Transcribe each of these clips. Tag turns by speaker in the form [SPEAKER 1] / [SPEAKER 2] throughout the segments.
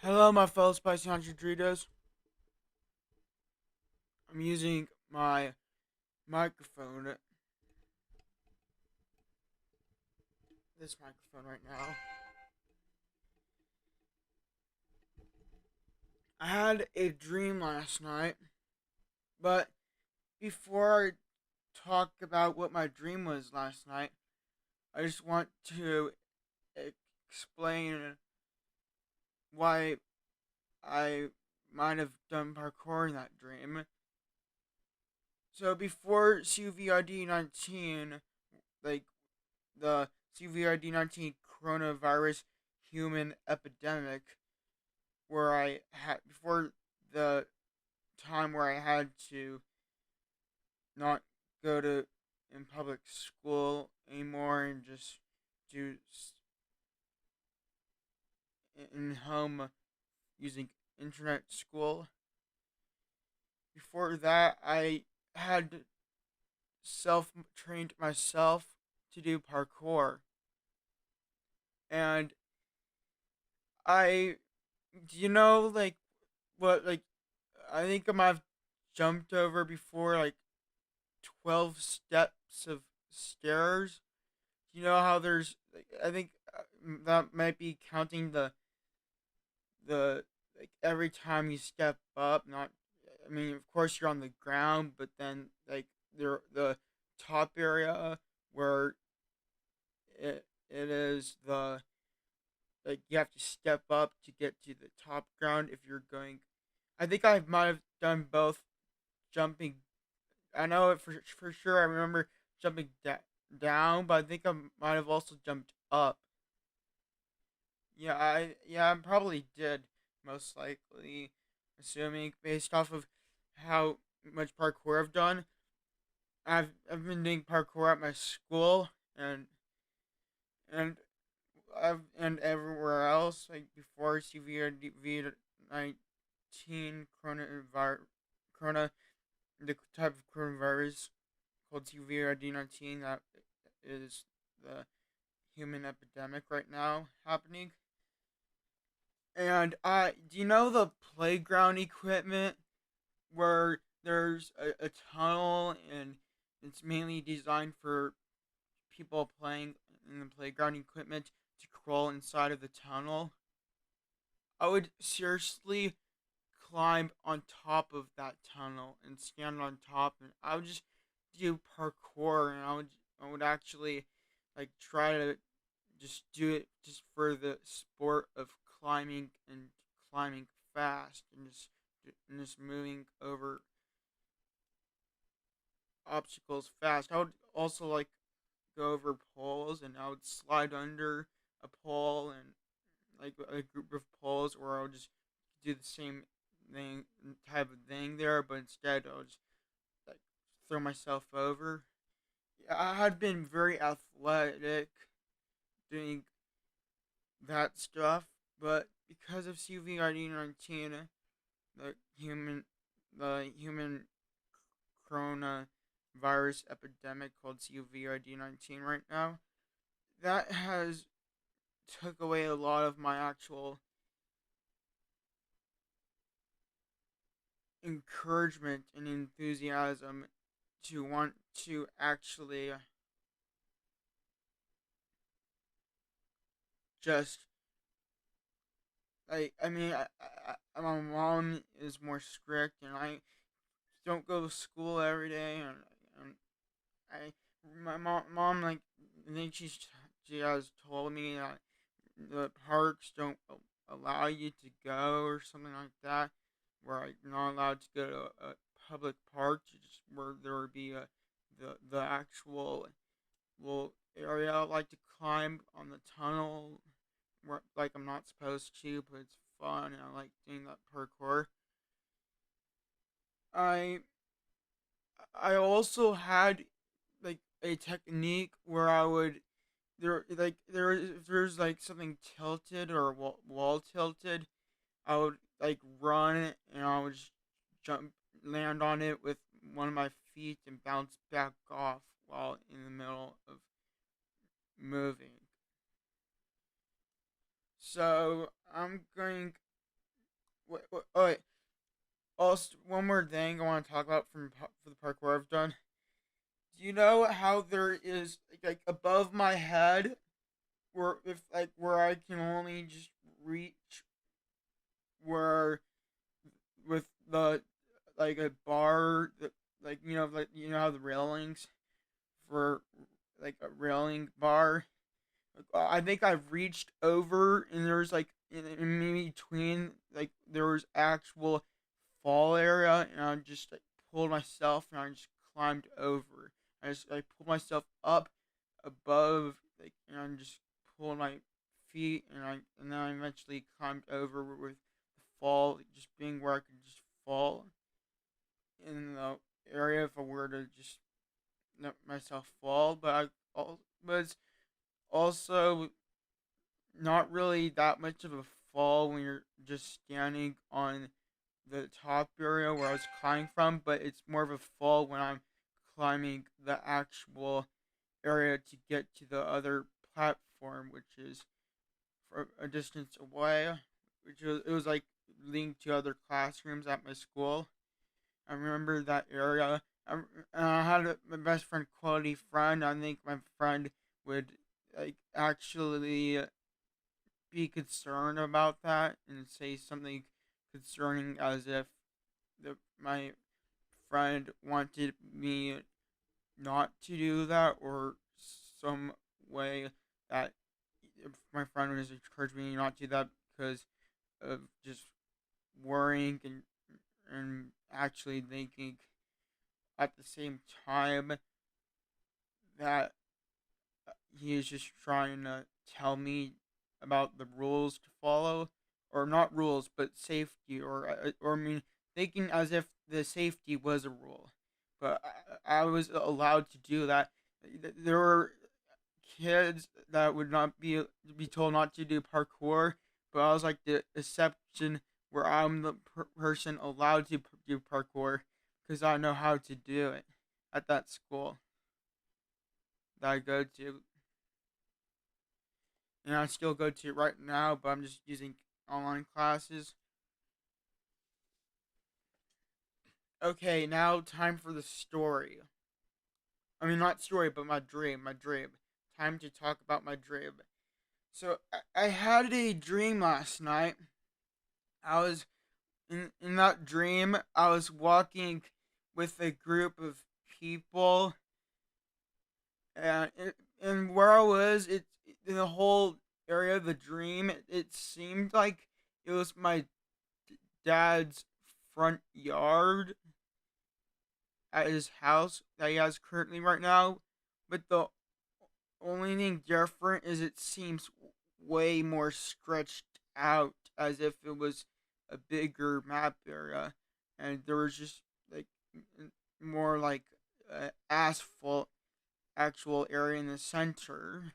[SPEAKER 1] Hello, my fellow spicy Hunter Doritos. I'm using my microphone, this microphone right now. I had a dream last night, but before I talk about what my dream was last night, I just want to explain why I might have done parkour in that dream. So before COVID-19, like the COVID-19 coronavirus human epidemic, where I had before the time where I had to not go to in public school anymore and just do in home using internet school. Before that, I had self trained myself to do parkour, and I, like what, like I think I might have jumped over before like 12 steps of stairs. You know how there's, like, I think that might be counting the like every time you step up. Not, I mean, of course you're on the ground, but then like the top area where it is the, like, you have to step up to get to the top ground if you're going. I think I might have done both jumping. I know it for sure. I remember jumping down, but I think I might have also jumped up. Yeah, I probably did, most likely, assuming based off of how much parkour I've done. I've been doing parkour at my school, and and everywhere else, like before COVID 19 corona, the type of coronavirus called COVID 19 that is the human epidemic right now happening. And do you know the playground equipment where there's a tunnel, and it's mainly designed for people playing in the playground equipment to crawl inside of the tunnel? I would seriously climb on top of that tunnel and stand on top, and I would just do parkour, and I would actually like try to just do it just for the sport of climbing and climbing fast, and just moving over obstacles fast. I would also like go over poles, and I would slide under a pole, and like a group of poles, or I would just do the same thing type of thing there, but instead I would just like throw myself over. I had been very athletic doing that stuff, but because of COVID-19, the human the human coronavirus epidemic called COVID-19 right now, that has took away a lot of my actual encouragement and enthusiasm to want to actually just, I mean, my mom is more strict, and I don't go to school every day, and I my mom, like, I think she has told me that the parks don't allow you to go or something like that, where I'm not allowed to go to a public park, just where there would be the actual, well, area I like to climb on the tunnel, where like I'm not supposed to, but it's fun and I like doing that parkour. I I also had like a technique where I would, if there's like something tilted or wall tilted, I would like run, and I would just jump, land on it with one of my feet, and bounce back off while in the middle of moving. So I'm going. Oh, wait. Also, one more thing I want to talk about for the parkour I've done. Do you know how there is like above my head where I can only just reach where with the like a bar that like you know how the railings for like a railing bar. I think I've reached over and there's like in between like there was actual fall area and I just like pulled myself and I just climbed over. I just like pulled myself up above like and I just pulled my feet and then I eventually climbed over with the fall just being where I could just fall in the area if I were to just let myself fall, but was also not really that much of a fall when you're just standing on the top area where I was climbing from, but it's more of a fall when I'm climbing the actual area to get to the other platform, which is for a distance away, it was like linked to other classrooms at my school. I remember that area. I had my best friend, quality friend. I think my friend would like actually be concerned about that and say something concerning as if my friend wanted me not to do that or some way that if my friend was encouraging me not to do that because of just worrying and actually thinking at the same time that he is just trying to tell me about the rules to follow, or not rules, but safety, or I mean, thinking as if the safety was a rule. But I was allowed to do that. There were kids that would not be told not to do parkour, but I was like the exception where I'm the person allowed to do parkour because I know how to do it at that school that I go to. And I still go to it right now, but I'm just using online classes. Okay, now time for the story. I mean, not story, but my dream. My dream. Time to talk about my dream. So I had a dream last night. I was in that dream. I was walking with a group of people, and where I was, in the whole area of the dream. It seemed like it was my dad's front yard at his house that he has currently right now. But the only thing different is it seems way more stretched out as if it was a bigger map area. And there was just like more like asphalt actual area in the center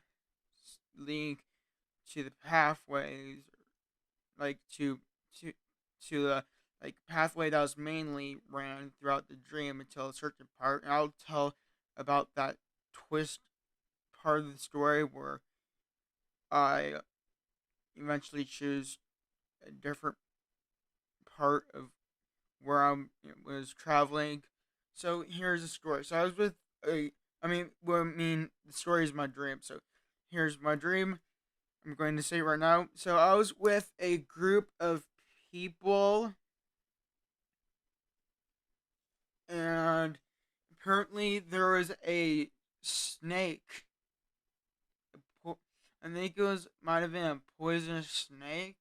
[SPEAKER 1] leading to the pathways like to the like pathway that was mainly ran throughout the dream until a certain part, and I'll tell about that twist part of the story where I eventually choose a different part of where was traveling. So here's the story. So I was with the story is my dream. So here's my dream. I'm going to say it right now. So I was with a group of people and apparently there was a snake. I think it was might have been a poisonous snake.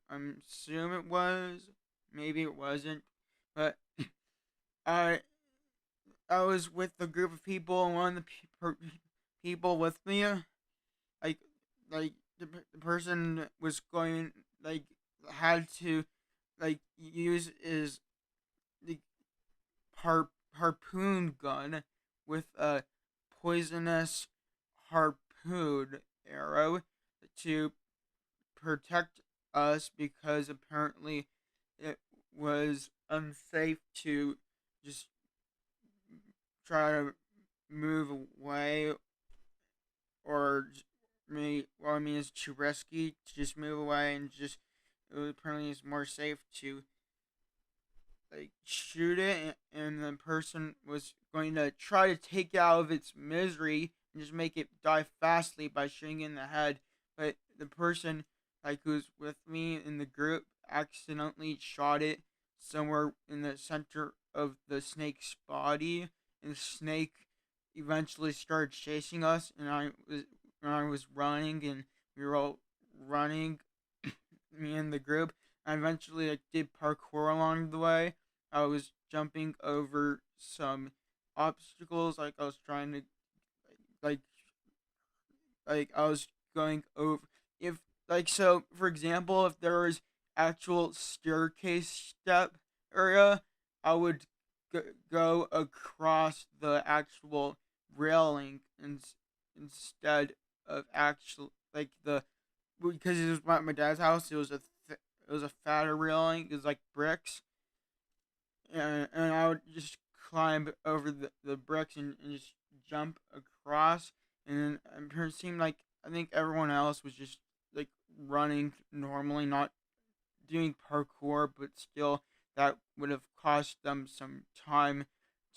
[SPEAKER 1] I'm assuming it was. Maybe it wasn't, but I I was with a group of people, and one of the people with me, like the person was going like had to like use his the harpoon gun with a poisonous harpoon arrow to protect us because apparently it was unsafe to just try to move away or me well, I mean it's too risky to just move away and just apparently it's more safe to like shoot it, and the person was going to try to take it out of its misery and just make it die fastly by shooting it in the head. But the person like who's with me in the group accidentally shot it somewhere in the center of the snake's body, and the snake eventually started chasing us, and I was running, and we were all running, me and the group. I eventually like did parkour along the way. I was jumping over some obstacles, like I was trying to like I was going over, if like, so for example, if there was actual staircase step area, I would go across the actual railing, instead of actual like the, because it was my dad's house. It was a fatter railing. It was like bricks, and I would just climb over the bricks, and just jump across. And then it seemed like I think everyone else was just like running normally, not doing parkour, but still that would have cost them some time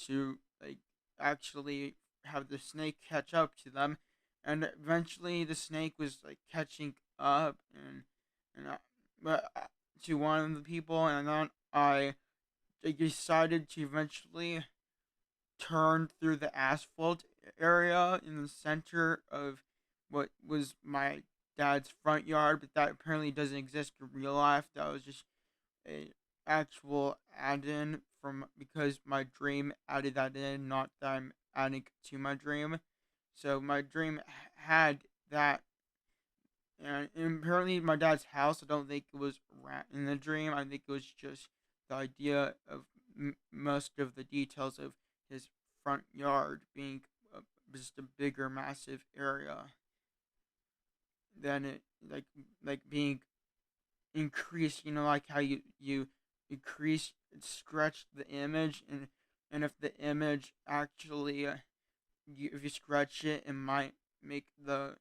[SPEAKER 1] to like actually have the snake catch up to them. And eventually the snake was like catching up, and but to one of the people, and then I decided to eventually turn through the asphalt area in the center of what was my dad's front yard, but that apparently doesn't exist in real life. That was just a actual add-in from, because my dream added that in, not that I'm adding to my dream. So my dream had that, and apparently my dad's house, I don't think it was rat in the dream. I think it was just the idea of most of the details of his front yard being just a bigger, massive area than it, like being increased. You know, like how you increase, stretch the image, and if the image actually, if you stretch it, it might make the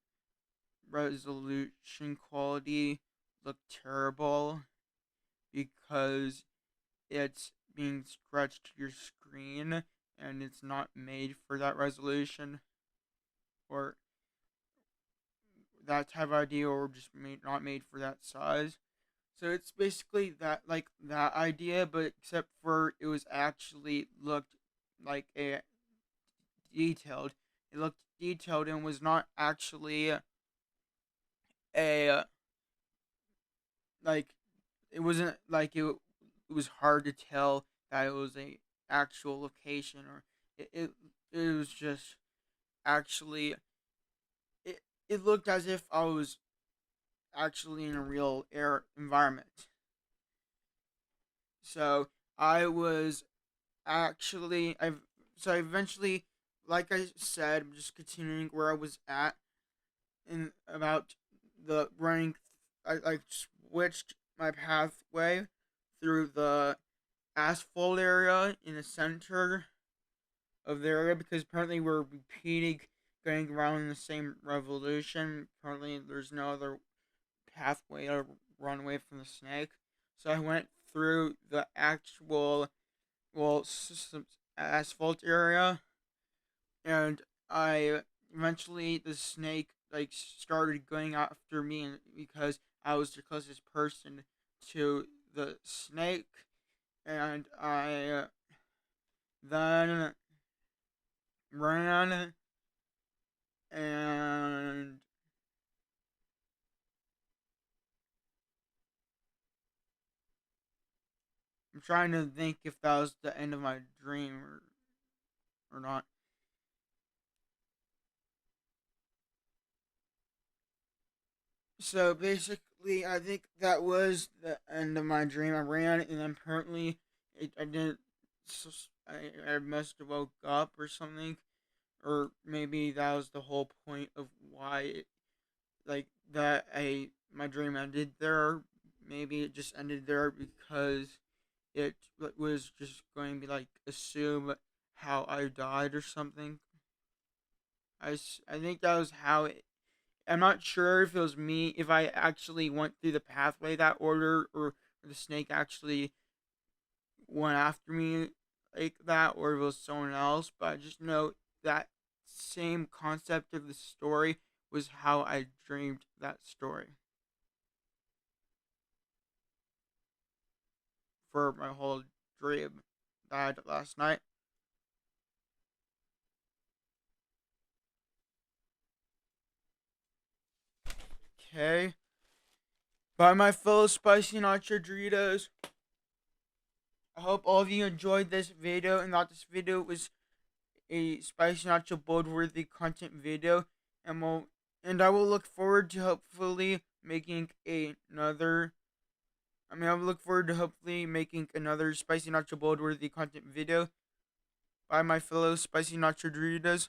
[SPEAKER 1] resolution quality look terrible, because it's being stretched to your screen, and it's not made for that resolution, or that type of idea, or just not made for that size. So it's basically that, like that idea, but except for it was actually looked like a detailed. It looked detailed and was not actually a, like, it wasn't like it was hard to tell that it was a actual location, or it was just actually, it it looked as if I was actually in a real air environment. So I was actually I've so I eventually, like I said, I'm just continuing where I was at, in about the running. I switched my pathway through the asphalt area in the center of the area, because apparently we're repeating, going around in the same revolution. Apparently there's no other pathway to run away from the snake. So I went through the actual, well, asphalt area, and I eventually, the snake like started going after me, because I was the closest person to the snake, and I then ran, and I'm trying to think if that was the end of my dream, or not. So basically, I think that was the end of my dream. I ran, and then apparently, I didn't. I must have woke up or something, or maybe that was the whole point of why, like that, my dream ended there. Maybe it just ended there because it was just going to be like assume how I died or something. I think that was how I'm not sure if it was me, if I actually went through the pathway that order, or the snake actually went after me like that, or if it was someone else. But I just know that same concept of the story was how I dreamed that story for my whole dream that I had last night. Okay. By my fellow spicy nacho Doritos, I hope all of you enjoyed this video and that this video was a spicy nacho bold worthy content video, and I will look forward to hopefully making another. I will look forward to hopefully making another spicy nacho bold worthy content video by my fellow spicy nacho Doritos.